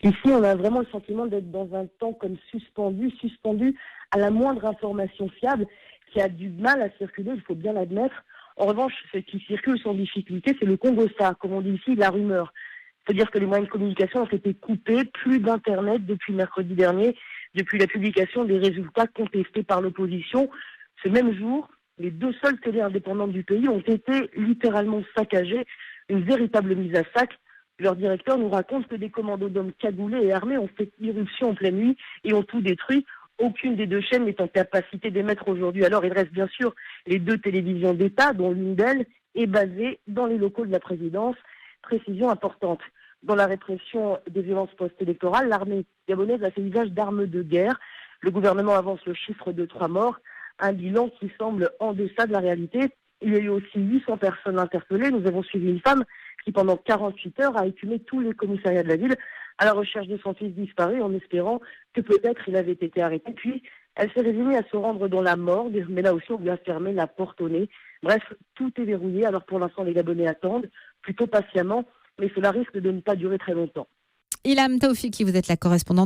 Ici, on a vraiment le sentiment d'être dans un temps comme suspendu à la moindre information fiable qui a du mal à circuler, il faut bien l'admettre. En revanche, ce qui circule sans difficulté, c'est le Congossa, comme on dit ici, la rumeur. C'est-à-dire que les moyens de communication ont été coupés, plus d'Internet depuis mercredi dernier, depuis la publication des résultats contestés par l'opposition. Ce même jour, les 2 seules télés indépendantes du pays ont été littéralement saccagées, une véritable mise à sac. Leur directeur nous raconte que des commandos d'hommes cagoulés et armés ont fait irruption en pleine nuit et ont tout détruit. Aucune des 2 chaînes n'est en capacité d'émettre aujourd'hui. Alors il reste bien sûr les 2 télévisions d'État, dont l'une d'elles est basée dans les locaux de la présidence. Précision importante. Dans la répression des violences post-électorales, l'armée gabonaise a fait usage d'armes de guerre. Le gouvernement avance le chiffre de 3 morts, un bilan qui semble en deçà de la réalité. Il y a eu aussi 800 personnes interpellées. Nous avons suivi une femme qui, pendant 48 heures, a écumé tous les commissariats de la ville à la recherche de son fils disparu, en espérant que peut-être il avait été arrêté. Puis, elle s'est résignée à se rendre dans la morgue, mais là aussi, on lui a fermé la porte au nez. Bref, tout est verrouillé. Alors pour l'instant, les Gabonais attendent, plutôt patiemment, mais cela risque de ne pas durer très longtemps. Ilham Taoufiki, vous êtes la correspondante